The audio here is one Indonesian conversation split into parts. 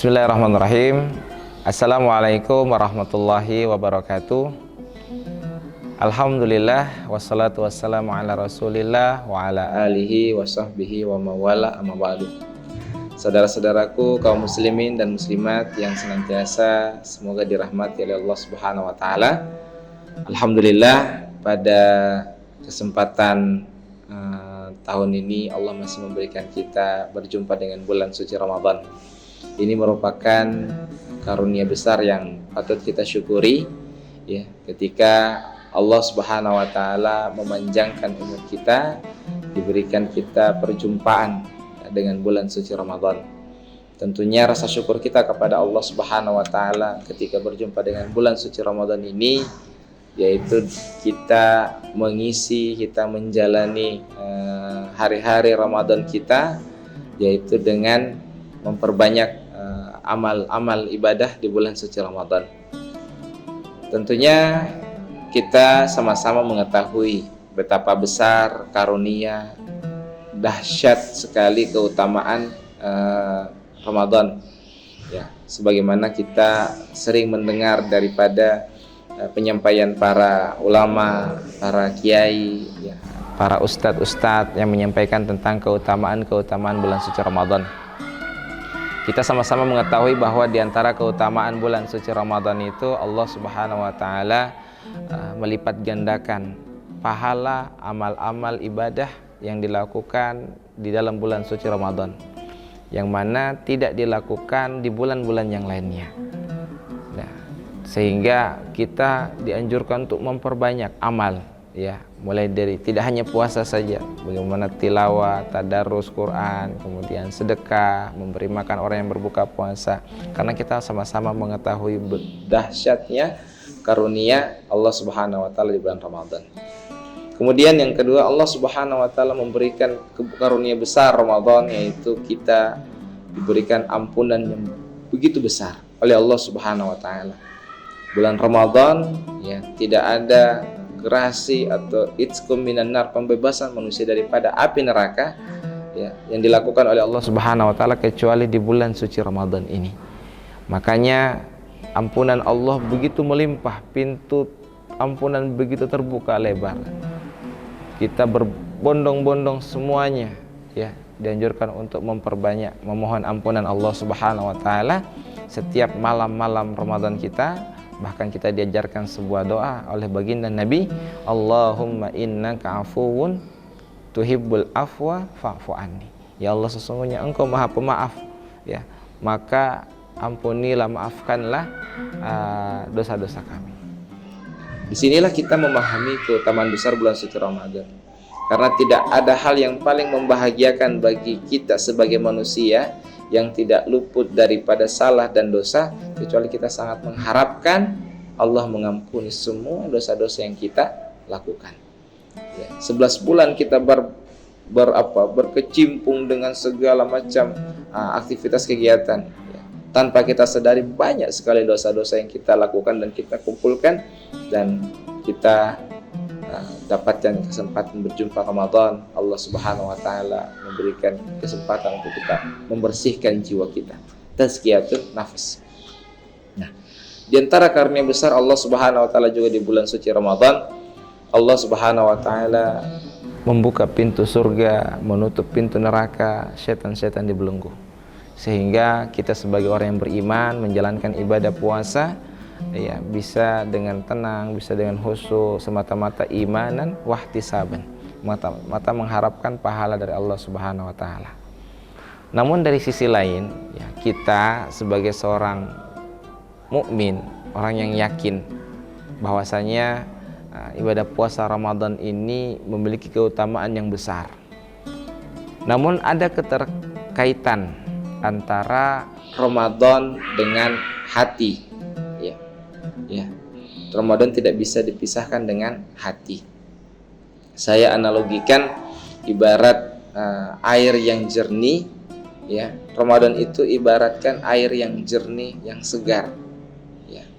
Bismillahirrahmanirrahim. Assalamualaikum warahmatullahi wabarakatuh. Alhamdulillah, wassalatu wassalamu ala rasulillah wa ala alihi wa sahbihi wa mawala amma ba'du. Saudara-saudaraku kaum muslimin dan muslimat yang senantiasa semoga dirahmati oleh Allah Subhanahu wa taala. Alhamdulillah, pada kesempatan tahun ini Allah masih memberikan kita berjumpa dengan bulan suci Ramadan. Ini merupakan karunia besar yang patut kita syukuri, ya, ketika Allah Subhanahu wa taala memanjangkan umur kita, diberikan kita perjumpaan dengan bulan suci Ramadan. Tentunya rasa syukur kita kepada Allah Subhanahu wa taala ketika berjumpa dengan bulan suci Ramadan ini, yaitu kita menjalani hari-hari Ramadan kita, yaitu dengan memperbanyak amal-amal ibadah di bulan suci Ramadan. Tentunya kita sama-sama mengetahui betapa besar karunia, dahsyat sekali keutamaan Ramadan, ya, sebagaimana kita sering mendengar daripada penyampaian para ulama, para kiai, ya, para ustadz-ustadz yang menyampaikan tentang keutamaan bulan suci Ramadan. Kita sama-sama mengetahui bahwa di antara keutamaan bulan suci Ramadan itu Allah Subhanahu wa taala melipat gandakan pahala amal-amal ibadah yang dilakukan di dalam bulan suci Ramadan, yang mana tidak dilakukan di bulan-bulan yang lainnya. Nah, sehingga kita dianjurkan untuk memperbanyak amal, ya, mulai dari tidak hanya puasa saja, bagaimana tilawah, tadarus Quran, kemudian sedekah, memberi makan orang yang berbuka puasa, karena kita sama-sama mengetahui dahsyatnya karunia Allah Subhanahu wa taala di bulan Ramadan. Kemudian yang kedua, Allah Subhanahu wa taala memberikan karunia besar Ramadan, yaitu kita diberikan ampunan yang begitu besar oleh Allah Subhanahu wa taala. Bulan Ramadan, ya, tidak ada gerasi atau itskum minan nar, pembebasan manusia daripada api neraka, ya, yang dilakukan oleh Allah Subhanahu wa taala kecuali di bulan suci Ramadan ini. Makanya ampunan Allah begitu melimpah, pintu ampunan begitu terbuka lebar. Kita berbondong-bondong semuanya, ya, dianjurkan untuk memperbanyak memohon ampunan Allah Subhanahu wa taala setiap malam-malam Ramadan kita. Bahkan kita diajarkan sebuah doa oleh baginda Nabi, Allahumma innaka afuwun tuhibbul afwa fa'fu anni. Ya Allah, sesungguhnya Engkau Maha Pemaaf, ya, maka ampunilah, maafkanlah dosa-dosa kami. Disinilah kita memahami keutamaan besar bulan suci Ramadan. Karena tidak ada hal yang paling membahagiakan bagi kita sebagai manusia yang tidak luput daripada salah dan dosa, kecuali kita sangat mengharapkan Allah mengampuni semua dosa-dosa yang kita lakukan. Ya, 11 bulan kita berkecimpung dengan segala macam aktivitas kegiatan, ya, tanpa kita sadari banyak sekali dosa-dosa yang kita lakukan dan kita kumpulkan, dan kita dapatkan kesempatan berjumpa Ramadan. Allah Subhanahu wa taala memberikan kesempatan untuk kita membersihkan jiwa kita, tazkiyatun nafs. Nah, di antara karunia besar Allah Subhanahu wa taala juga di bulan suci Ramadan, Allah Subhanahu wa taala membuka pintu surga, menutup pintu neraka, setan-setan dibelenggu. Sehingga kita sebagai orang yang beriman menjalankan ibadah puasa, ya, bisa dengan tenang, bisa dengan khusyuk, semata-mata imanan wahtisaban, mata mengharapkan pahala dari Allah Subhanahu wa taala. Namun dari sisi lain, ya, kita sebagai seorang mukmin, orang yang yakin bahwasanya ibadah puasa Ramadan ini memiliki keutamaan yang besar. Namun ada keterkaitan antara Ramadan dengan hati. Ya, Ramadan tidak bisa dipisahkan dengan hati. Saya analogikan ibarat air yang jernih, ya. Ramadan itu ibaratkan air yang jernih, yang segar, ya.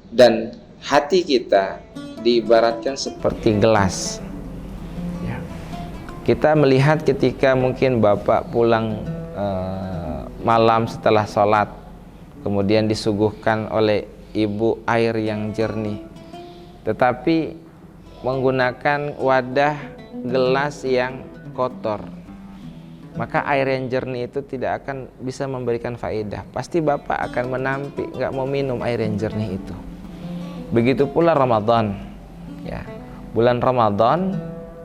Dan hati kita diibaratkan seperti gelas, ya. Kita melihat ketika mungkin bapak pulang malam setelah sholat, kemudian disuguhkan oleh ibu air yang jernih, tetapi menggunakan wadah gelas yang kotor, maka air yang jernih itu tidak akan bisa memberikan faedah. Pasti bapak akan menampik, nggak mau minum air yang jernih itu. Begitu pula Ramadan, ya, bulan Ramadan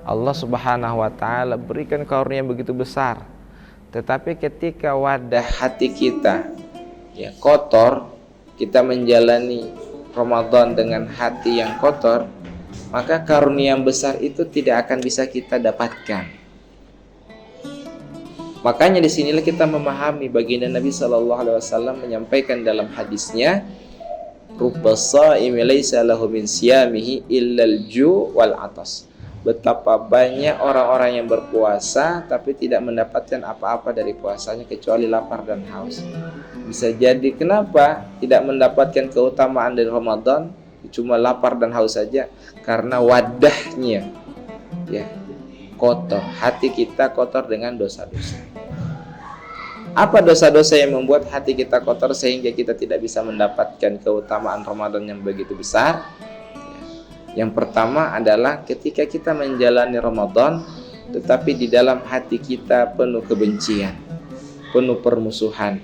Allah Subhanahu wa Ta'ala berikan karunia begitu besar, tetapi ketika wadah hati kita, ya, kotor, kita menjalani Ramadan dengan hati yang kotor, maka karunia yang besar itu tidak akan bisa kita dapatkan. Makanya disinilah kita memahami baginda Nabi SAW menyampaikan dalam hadisnya, "Rubba shaimi laisa lahu min siyamihi illal ju' wal atas." Betapa banyak orang-orang yang berpuasa tapi tidak mendapatkan apa-apa dari puasanya kecuali lapar dan haus. Bisa jadi kenapa tidak mendapatkan keutamaan dari Ramadan, cuma lapar dan haus saja, karena wadahnya, ya, kotor. Hati kita kotor dengan dosa-dosa. Apa dosa-dosa yang membuat hati kita kotor sehingga kita tidak bisa mendapatkan keutamaan Ramadan yang begitu besar? Yang pertama adalah ketika kita menjalani Ramadan tetapi di dalam hati kita penuh kebencian, penuh permusuhan,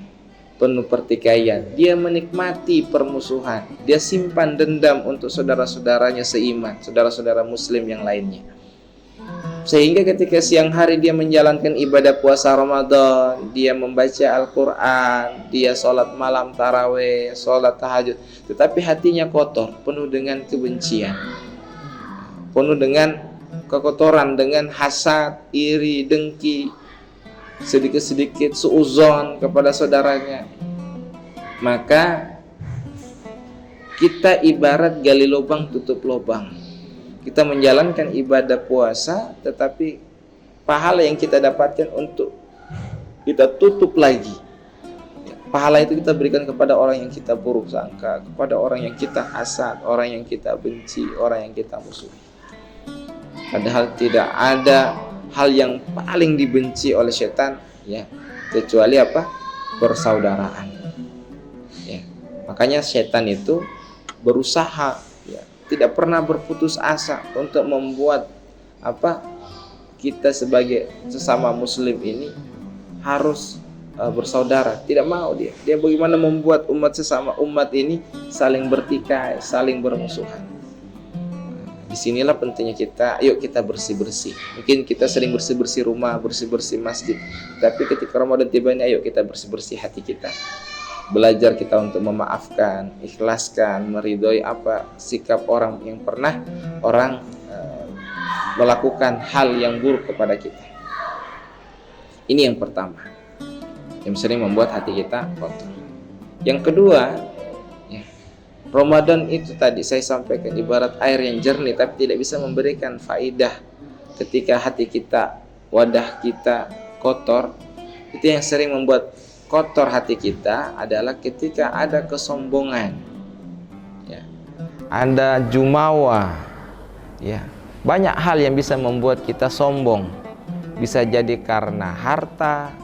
penuh pertikaian. Dia menikmati permusuhan, dia simpan dendam untuk saudara-saudaranya seiman, saudara-saudara muslim yang lainnya. Sehingga ketika siang hari dia menjalankan ibadah puasa Ramadan, dia membaca Al-Quran, dia sholat malam taraweh, sholat tahajud, tetapi hatinya kotor, penuh dengan kebencian, penuh dengan kekotoran, dengan hasad, iri, dengki, sedikit-sedikit suuzon kepada saudaranya. Maka kita ibarat gali lubang tutup lubang. Kita menjalankan ibadah puasa, tetapi pahala yang kita dapatkan untuk kita tutup lagi. Pahala itu kita berikan kepada orang yang kita buruk sangka, kepada orang yang kita hasad, orang yang kita benci, orang yang kita musuhi. Padahal tidak ada hal yang paling dibenci oleh setan, ya, kecuali apa? Persaudaraan. Ya. Makanya setan itu berusaha, ya, tidak pernah berputus asa untuk membuat apa? Kita sebagai sesama muslim ini harus bersaudara. Tidak mau dia. Dia bagaimana membuat umat sesama umat ini saling bertikai, saling bermusuhan. Disinilah pentingnya kita, yuk kita bersih-bersih. Mungkin kita sering bersih-bersih rumah, bersih-bersih masjid, tapi ketika Ramadan tiba ini, ayo kita bersih-bersih hati kita. Belajar kita untuk memaafkan, ikhlaskan, meridhoi apa sikap orang yang pernah orang melakukan hal yang buruk kepada kita. Ini yang pertama, yang sering membuat hati kita kotor. Yang kedua, ya, Ramadan itu tadi saya sampaikan ibarat air yang jernih tapi tidak bisa memberikan faidah ketika hati kita, wadah kita kotor. Itu yang sering membuat kotor hati kita adalah ketika ada kesombongan, ya, ada jumawa, ya, banyak hal yang bisa membuat kita sombong. Bisa jadi karena harta,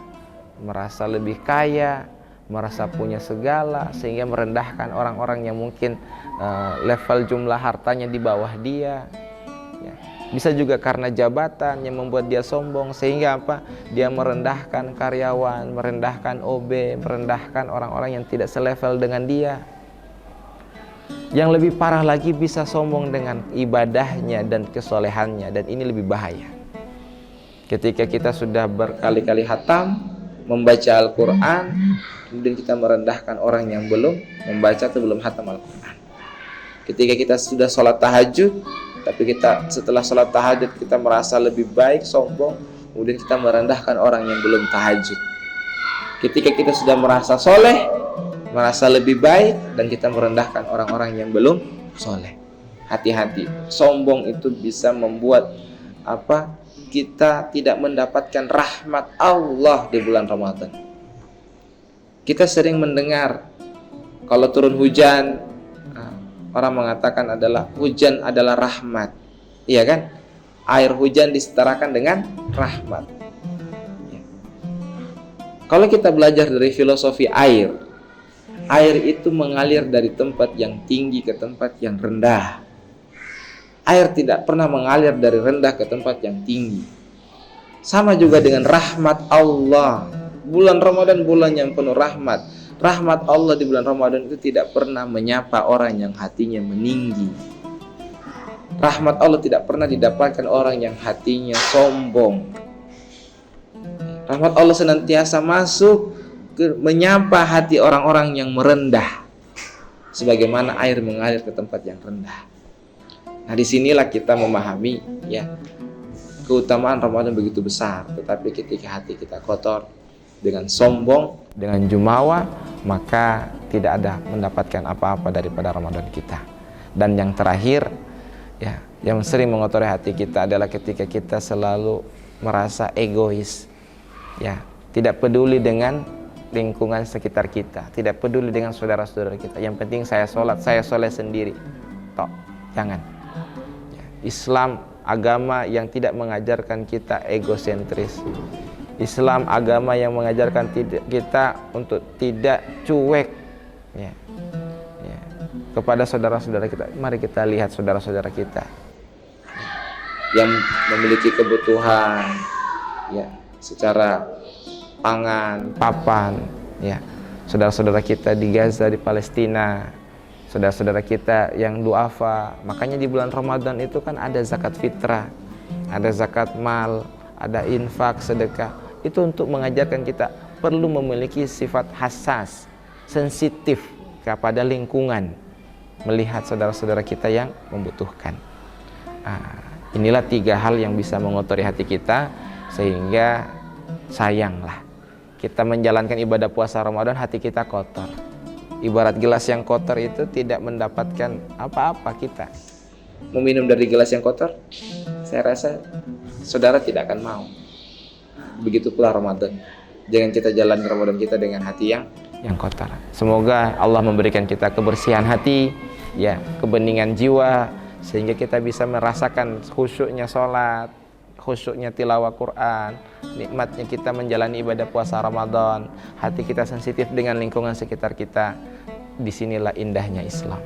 merasa lebih kaya, merasa punya segala, sehingga merendahkan orang-orang yang mungkin level jumlah hartanya di bawah dia, ya. Bisa juga karena jabatan yang membuat dia sombong, sehingga apa? Dia merendahkan karyawan, merendahkan OB, merendahkan orang-orang yang tidak selevel dengan dia. Yang lebih parah lagi bisa sombong dengan ibadahnya dan kesolehannya, dan ini lebih bahaya. Ketika kita sudah berkali-kali khatam, membaca Al-Quran, kemudian kita merendahkan orang yang belum membaca atau belum khatam Al-Quran. Ketika kita sudah sholat tahajud, tapi kita setelah sholat tahajud kita merasa lebih baik, sombong, kemudian kita merendahkan orang yang belum tahajud. Ketika kita sudah merasa soleh, merasa lebih baik, dan kita merendahkan orang-orang yang belum soleh. Hati-hati, sombong itu bisa membuat apa? Kita tidak mendapatkan rahmat Allah di bulan Ramadan. Kita sering mendengar kalau turun hujan, orang mengatakan adalah hujan adalah rahmat, iya kan? Air hujan disetarakan dengan rahmat. Kalau kita belajar dari filosofi air itu mengalir dari tempat yang tinggi ke tempat yang rendah. Air tidak pernah mengalir dari rendah ke tempat yang tinggi. Sama juga dengan rahmat Allah. Bulan Ramadan bulan yang penuh rahmat. Rahmat Allah di bulan Ramadan itu tidak pernah menyapa orang yang hatinya meninggi. Rahmat Allah tidak pernah didapatkan orang yang hatinya sombong. Rahmat Allah senantiasa masuk menyapa hati orang-orang yang merendah, sebagaimana air mengalir ke tempat yang rendah. Nah, disinilah kita memahami ya keutamaan Ramadan begitu besar. Tetapi ketika hati kita kotor dengan sombong, dengan jumawa, maka tidak ada mendapatkan apa-apa daripada Ramadan kita. Dan yang terakhir, ya, yang sering mengotori hati kita adalah ketika kita selalu merasa egois, ya, tidak peduli dengan lingkungan sekitar kita, tidak peduli dengan saudara-saudara kita. Yang penting saya sholat, saya soleh sendiri. Tok, jangan. Islam agama yang tidak mengajarkan kita egosentris. Islam agama yang mengajarkan kita untuk tidak cuek, ya, ya, kepada saudara-saudara kita. Mari kita lihat saudara-saudara kita yang memiliki kebutuhan, ya, secara pangan, papan, ya, saudara-saudara kita di Gaza, di Palestina, saudara-saudara kita yang duafa. Makanya di bulan Ramadan itu kan ada zakat fitrah, ada zakat mal, ada infak, sedekah. Itu untuk mengajarkan kita perlu memiliki sifat hassas, sensitif kepada lingkungan, melihat saudara-saudara kita yang membutuhkan. Inilah 3 hal yang bisa mengotori hati kita, sehingga sayanglah kita menjalankan ibadah puasa Ramadan hati kita kotor. Ibarat gelas yang kotor itu tidak mendapatkan apa-apa kita. Meminum dari gelas yang kotor, saya rasa saudara tidak akan mau. Begitu pula Ramadan. Jangan kita jalani Ramadan kita dengan hati yang kotor. Semoga Allah memberikan kita kebersihan hati, ya, kebeningan jiwa, sehingga kita bisa merasakan khusyuknya sholat, khusyuknya tilawah Quran, nikmatnya kita menjalani ibadah puasa Ramadan, hati kita sensitif dengan lingkungan sekitar kita. Disinilah indahnya Islam.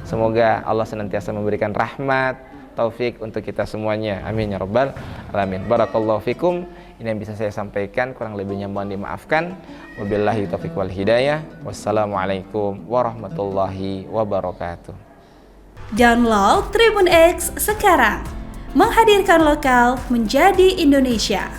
Semoga Allah senantiasa memberikan rahmat, taufik untuk kita semuanya. Amin ya rabbal alamin. Barakallahu fikum. Ini yang bisa saya sampaikan, kurang lebihnya mohon dimaafkan. Wabillahi taufiq wal hidayah. Wassalamualaikum warahmatullahi wabarakatuh. Download Tribun X sekarang. Menghadirkan lokal menjadi Indonesia.